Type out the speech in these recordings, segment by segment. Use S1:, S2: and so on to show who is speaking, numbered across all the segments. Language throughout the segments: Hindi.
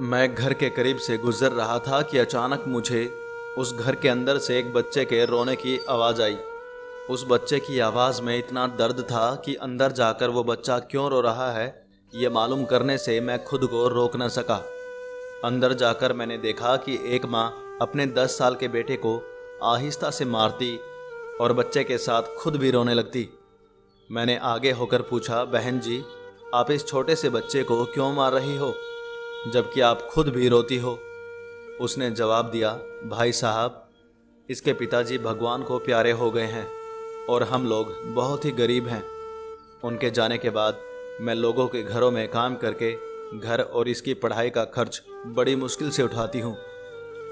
S1: मैं घर के करीब से गुजर रहा था कि अचानक मुझे उस घर के अंदर से एक बच्चे के रोने की आवाज़ आई। उस बच्चे की आवाज़ में इतना दर्द था कि अंदर जाकर वो बच्चा क्यों रो रहा है ये मालूम करने से मैं खुद को रोक न सका। अंदर जाकर मैंने देखा कि एक माँ अपने 10 साल के बेटे को आहिस्ता से मारती और बच्चे के साथ खुद भी रोने लगती। मैंने आगे होकर पूछा, बहन जी, आप इस छोटे से बच्चे को क्यों मार रही हो जबकि आप खुद भी रोती हो? उसने जवाब दिया, भाई साहब, इसके पिताजी भगवान को प्यारे हो गए हैं और हम लोग बहुत ही गरीब हैं। उनके जाने के बाद मैं लोगों के घरों में काम करके घर और इसकी पढ़ाई का खर्च बड़ी मुश्किल से उठाती हूँ।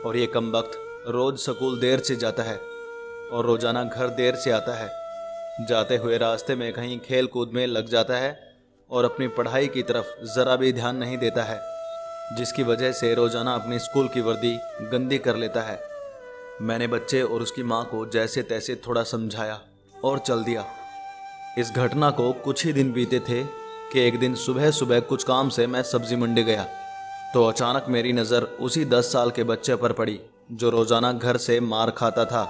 S1: और ये कमबख्त रोज़ स्कूल देर से जाता है और रोज़ाना घर देर से आता है। जाते हुए रास्ते में कहीं खेल कूद में लग जाता है और अपनी पढ़ाई की तरफ ज़रा भी ध्यान नहीं देता है, जिसकी वजह से रोज़ाना अपनी स्कूल की वर्दी गंदी कर लेता है। मैंने बच्चे और उसकी माँ को जैसे तैसे थोड़ा समझाया और चल दिया। इस घटना को कुछ ही दिन बीते थे कि एक दिन सुबह सुबह कुछ काम से मैं सब्जी मंडी गया तो अचानक मेरी नज़र उसी 10 साल के बच्चे पर पड़ी जो रोज़ाना घर से मार खाता था।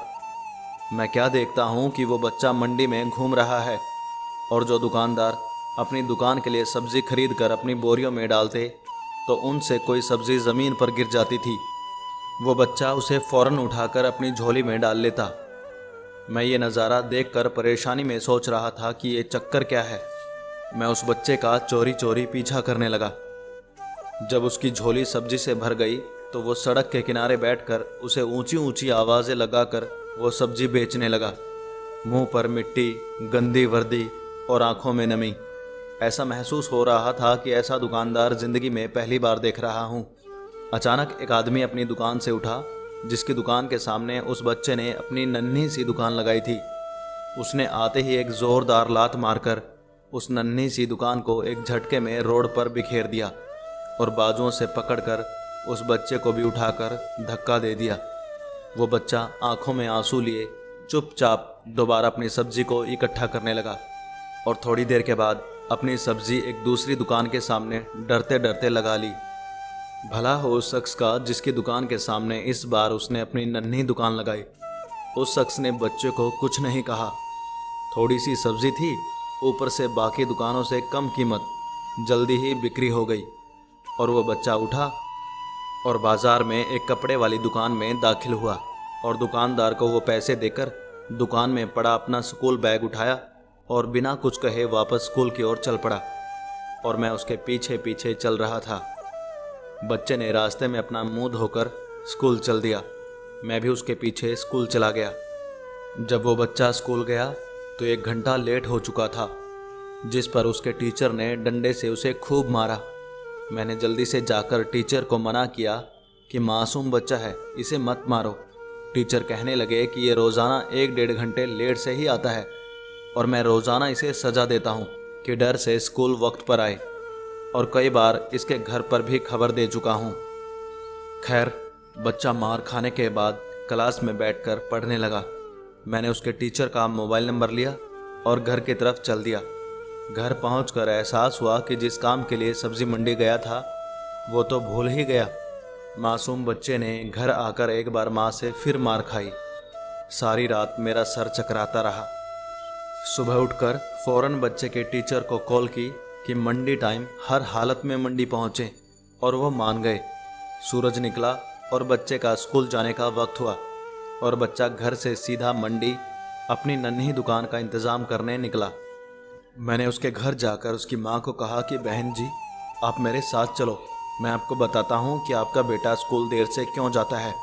S1: मैं क्या देखता हूँ कि वो बच्चा मंडी में घूम रहा है और जो दुकानदार अपनी दुकान के लिए सब्ज़ी खरीद कर अपनी बोरियों में डालते तो उनसे कोई सब्ज़ी ज़मीन पर गिर जाती थी, वो बच्चा उसे फ़ौरन उठाकर अपनी झोली में डाल लेता। मैं ये नज़ारा देखकर परेशानी में सोच रहा था कि ये चक्कर क्या है। मैं उस बच्चे का चोरी चोरी पीछा करने लगा। जब उसकी झोली सब्जी से भर गई तो वो सड़क के किनारे बैठकर उसे ऊंची ऊंची आवाज़ें लगाकर वो सब्जी बेचने लगा। मुंह पर मिट्टी, गंदी वर्दी और आंखों में नमी। ऐसा महसूस हो रहा था कि ऐसा दुकानदार ज़िंदगी में पहली बार देख रहा हूँ। अचानक एक आदमी अपनी दुकान से उठा जिसकी दुकान के सामने उस बच्चे ने अपनी नन्ही सी दुकान लगाई थी। उसने आते ही एक ज़ोरदार लात मारकर उस नन्ही सी दुकान को एक झटके में रोड पर बिखेर दिया और बाजुओं से पकड़कर उस बच्चे को भी उठाकर धक्का दे दिया। वो बच्चा आंखों में आंसू लिए चुपचाप दोबारा अपनी सब्जी को इकट्ठा करने लगा और थोड़ी देर के बाद अपनी सब्जी एक दूसरी दुकान के सामने डरते डरते लगा ली। भला हो उस शख्स का जिसकी दुकान के सामने इस बार उसने अपनी नन्ही दुकान लगाई। उस शख्स ने बच्चे को कुछ नहीं कहा। थोड़ी सी सब्जी थी, ऊपर से बाकी दुकानों से कम कीमत, जल्दी ही बिक्री हो गई और वो बच्चा उठा और बाजार में एक कपड़े वाली दुकान में दाखिल हुआ और दुकानदार को वो पैसे देकर दुकान में पड़ा अपना स्कूल बैग उठाया और बिना कुछ कहे वापस स्कूल की ओर चल पड़ा और मैं उसके पीछे पीछे चल रहा था। बच्चे ने रास्ते में अपना मुंह धोकर स्कूल चल दिया। मैं भी उसके पीछे स्कूल चला गया। जब वो बच्चा स्कूल गया तो 1 घंटा लेट हो चुका था, जिस पर उसके टीचर ने डंडे से उसे खूब मारा। मैंने जल्दी से जाकर टीचर को मना किया कि मासूम बच्चा है, इसे मत मारो। टीचर कहने लगे कि ये रोज़ाना 1-1.5 घंटे लेट से ही आता है और मैं रोज़ाना इसे सज़ा देता हूँ कि डर से स्कूल वक्त पर आए, और कई बार इसके घर पर भी खबर दे चुका हूँ। खैर, बच्चा मार खाने के बाद क्लास में बैठकर पढ़ने लगा। मैंने उसके टीचर का मोबाइल नंबर लिया और घर की तरफ चल दिया। घर पहुंचकर एहसास हुआ कि जिस काम के लिए सब्जी मंडी गया था वो तो भूल ही गया। मासूम बच्चे ने घर आकर एक बार माँ से फिर मार खाई। सारी रात मेरा सर चकराता रहा। सुबह उठकर फ़ौरन बच्चे के टीचर को कॉल की कि मंडी टाइम हर हालत में मंडी पहुँचें, और वो मान गए। सूरज निकला और बच्चे का स्कूल जाने का वक्त हुआ और बच्चा घर से सीधा मंडी अपनी नन्ही दुकान का इंतज़ाम करने निकला। मैंने उसके घर जाकर उसकी माँ को कहा कि बहन जी, आप मेरे साथ चलो, मैं आपको बताता हूँ कि आपका बेटा स्कूल देर से क्यों जाता है।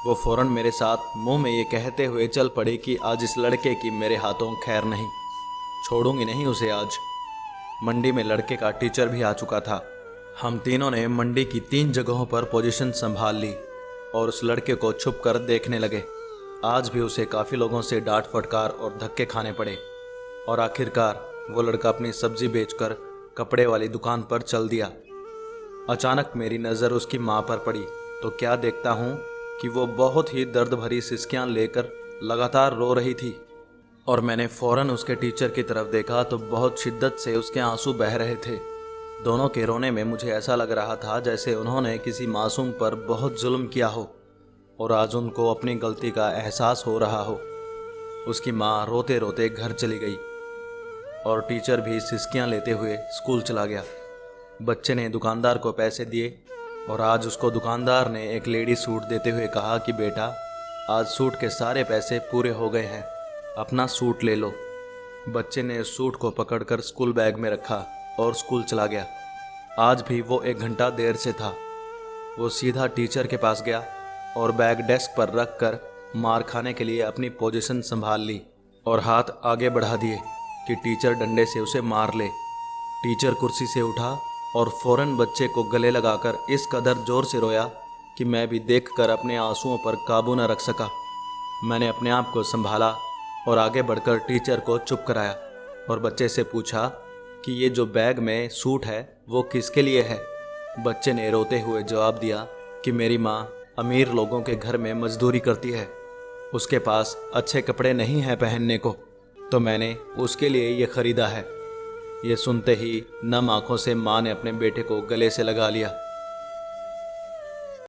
S1: वो फ़ौरन मेरे साथ मुंह में ये कहते हुए चल पड़ी कि आज इस लड़के की मेरे हाथों खैर नहीं, छोड़ूंगी नहीं उसे आज। मंडी में लड़के का टीचर भी आ चुका था। हम तीनों ने मंडी की 3 जगहों पर पोजीशन संभाल ली और उस लड़के को छुप कर देखने लगे। आज भी उसे काफ़ी लोगों से डांट फटकार और धक्के खाने पड़े और आखिरकार वो लड़का अपनी सब्जी बेचकर कपड़े वाली दुकान पर चल दिया। अचानक मेरी नज़र उसकी माँ पर पड़ी तो क्या देखता हूँ कि वो बहुत ही दर्द भरी सिसकियाँ लेकर लगातार रो रही थी और मैंने फ़ौरन उसके टीचर की तरफ देखा तो बहुत शिद्दत से उसके आंसू बह रहे थे। दोनों के रोने में मुझे ऐसा लग रहा था जैसे उन्होंने किसी मासूम पर बहुत जुल्म किया हो और आज उनको अपनी गलती का एहसास हो रहा हो। उसकी माँ रोते रोते घर चली गई और टीचर भी सिसकियाँ लेते हुए स्कूल चला गया। बच्चे ने दुकानदार को पैसे दिए और आज उसको दुकानदार ने एक लेडी सूट देते हुए कहा कि बेटा, आज सूट के सारे पैसे पूरे हो गए हैं, अपना सूट ले लो। बच्चे ने उस सूट को पकड़कर स्कूल बैग में रखा और स्कूल चला गया। आज भी वो 1 घंटा देर से था। वो सीधा टीचर के पास गया और बैग डेस्क पर रख कर मार खाने के लिए अपनी पोजीशन संभाल ली और हाथ आगे बढ़ा दिए कि टीचर डंडे से उसे मार ले। टीचर कुर्सी से उठा और फौरन बच्चे को गले लगाकर इस कदर जोर से रोया कि मैं भी देखकर अपने आंसुओं पर काबू न रख सका। मैंने अपने आप को संभाला और आगे बढ़कर टीचर को चुप कराया और बच्चे से पूछा कि ये जो बैग में सूट है वो किसके लिए है। बच्चे ने रोते हुए जवाब दिया कि मेरी माँ अमीर लोगों के घर में मजदूरी करती है, उसके पास अच्छे कपड़े नहीं हैं पहनने को, तो मैंने उसके लिए ये ख़रीदा है। ये सुनते ही नम आंखों से माँ ने अपने बेटे को गले से लगा लिया